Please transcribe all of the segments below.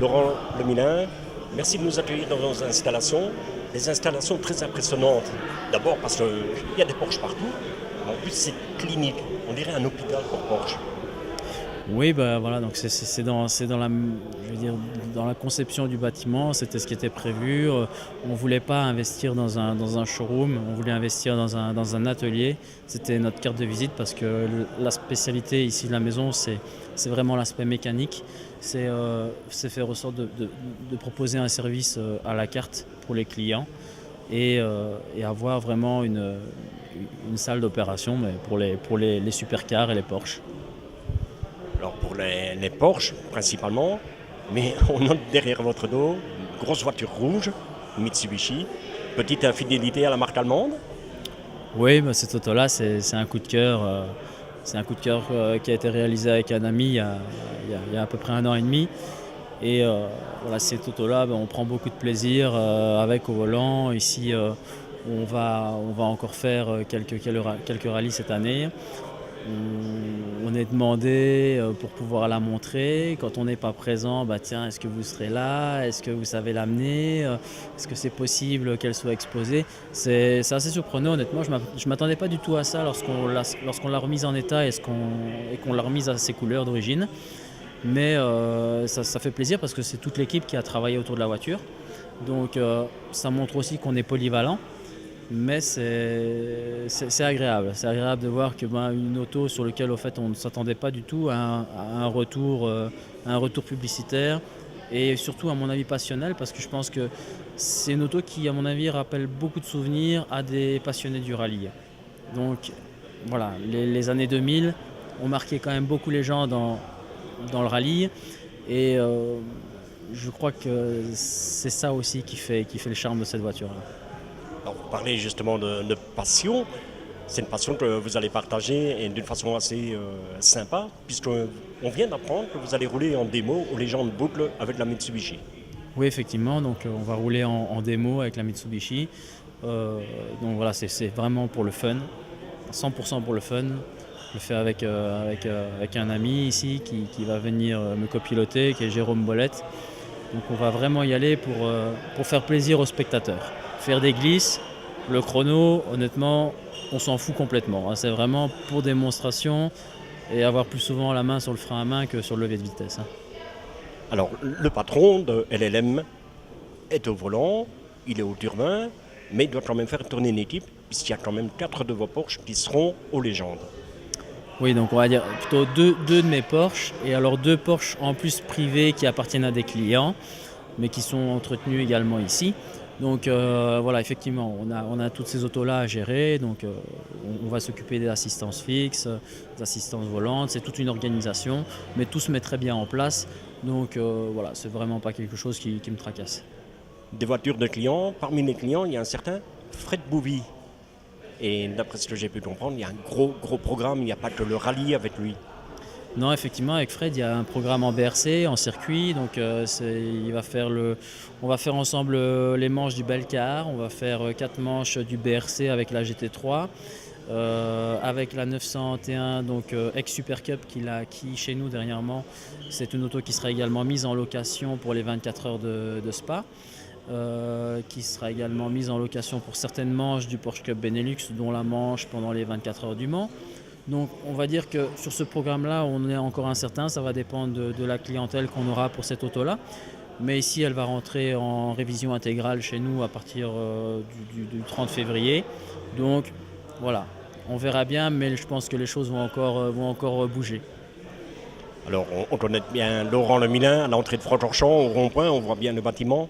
Laurent Lemilin, merci de nous accueillir dans nos installations. Des installations très impressionnantes. D'abord parce qu'il y a des Porsche partout, mais en plus c'est clinique. On dirait un hôpital pour Porsche. Oui, bah voilà, donc c'est dans la, je veux dire, dans la conception du bâtiment, c'était ce qui était prévu. On voulait pas investir dans un showroom, on voulait investir dans un atelier. C'était notre carte de visite parce que la spécialité ici de la maison, c'est vraiment l'aspect mécanique. C'est faire en sorte de proposer un service à la carte pour les clients et avoir vraiment une salle d'opération mais pour les supercars et les Porsche. Alors pour les Porsche principalement, mais on note derrière votre dos, grosse voiture rouge, Mitsubishi, petite infidélité à la marque allemande. Oui, bah, cette auto-là, c'est un coup de cœur. C'est un coup de cœur qui a été réalisé avec un ami il y a à peu près 1 an et demi. Et voilà, cette auto-là, bah, on prend beaucoup de plaisir avec au volant. Ici, on va encore faire quelques rallyes cette année. On est demandé pour pouvoir la montrer. Quand on n'est pas présent, bah tiens, est-ce que vous serez là? Est-ce que vous savez l'amener? Est-ce que c'est possible qu'elle soit exposée? C'est assez surprenant, honnêtement. Je ne m'attendais pas du tout à ça lorsqu'on l'a remise en état et qu'on l'a remise à ses couleurs d'origine. Mais ça fait plaisir parce que c'est toute l'équipe qui a travaillé autour de la voiture. Donc ça montre aussi qu'on est polyvalent. Mais c'est agréable. C'est agréable de voir que une auto sur laquelle au fait, on ne s'attendait pas du tout à un retour publicitaire et surtout à mon avis passionnel parce que je pense que c'est une auto qui à mon avis rappelle beaucoup de souvenirs à des passionnés du rallye. Donc voilà, les années 2000 ont marqué quand même beaucoup les gens dans le rallye et je crois que c'est ça aussi qui fait le charme de cette voiture-là. Alors vous parlez justement de passion, c'est une passion que vous allez partager et d'une façon assez sympa, puisqu'on vient d'apprendre que vous allez rouler en démo aux légendes boucles avec la Mitsubishi. Oui, effectivement, donc on va rouler en démo avec la Mitsubishi. Donc voilà, c'est vraiment pour le fun, 100% pour le fun. Je le fais avec un ami ici qui va venir me copiloter, qui est Jérôme Bolette. Donc on va vraiment y aller pour faire plaisir aux spectateurs. Faire des glisses, le chrono, honnêtement, on s'en fout complètement. C'est vraiment pour démonstration et avoir plus souvent la main sur le frein à main que sur le levier de vitesse. Alors le patron de LLM est au volant, il est au turbin, mais il doit quand même faire tourner une équipe, puisqu'il y a quand même 4 de vos Porsche qui seront aux légendes. Oui, donc on va dire plutôt deux de mes Porsche et alors 2 Porsche en plus privés qui appartiennent à des clients, mais qui sont entretenus également ici. Donc voilà, effectivement, on a toutes ces autos-là à gérer. Donc on va s'occuper des assistances fixes, des assistances volantes. C'est toute une organisation, mais tout se met très bien en place. Donc voilà, c'est vraiment pas quelque chose qui me tracasse. Des voitures de clients, parmi les clients, il y a un certain Fred Bouvy. Et d'après ce que j'ai pu comprendre, il y a un gros programme, il n'y a pas que le rallye avec lui. Non, effectivement, avec Fred, il y a un programme en BRC, en circuit. Donc, on va faire ensemble les manches du Belcar. On va faire 4 manches du BRC avec la GT3, avec la 901, donc ex-Super Cup qu'il a acquis chez nous dernièrement. C'est une auto qui sera également mise en location pour les 24 heures de Spa. Qui sera également mise en location pour certaines manches du Porsche Cup Benelux, dont la manche pendant les 24 heures du Mans. Donc on va dire que sur ce programme-là, on est encore incertain, ça va dépendre de la clientèle qu'on aura pour cette auto-là. Mais ici, elle va rentrer en révision intégrale chez nous à partir du 30 février. Donc voilà, on verra bien, mais je pense que les choses vont encore bouger. Alors on connaît bien Laurent Lemilin à l'entrée de Francorchamps, au rond-point, on voit bien le bâtiment.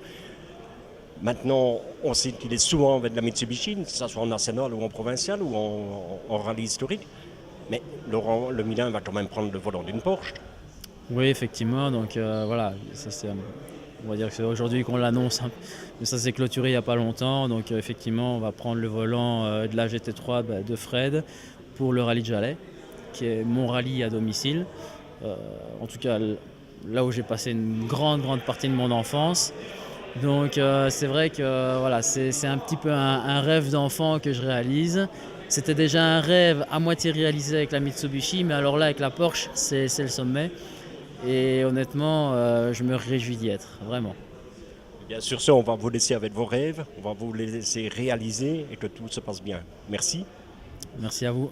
Maintenant, on sait qu'il est souvent avec la Mitsubishi, que ce soit en national ou en provincial ou en rallye historique. Mais Laurent Lemilin va quand même prendre le volant d'une Porsche. Oui, effectivement. Donc voilà, on va dire que c'est aujourd'hui qu'on l'annonce. Mais ça s'est clôturé il n'y a pas longtemps. Donc effectivement, on va prendre le volant de la GT3 de Fred pour le rallye de Jalais, qui est mon rallye à domicile. En tout cas, là où j'ai passé une grande partie de mon enfance. Donc c'est vrai que voilà, c'est un petit peu un rêve d'enfant que je réalise. C'était déjà un rêve à moitié réalisé avec la Mitsubishi, mais alors là avec la Porsche, c'est le sommet. Et honnêtement, je me réjouis d'y être, vraiment. Bien, sur ce, on va vous laisser avec vos rêves, on va vous les laisser réaliser et que tout se passe bien. Merci. Merci à vous.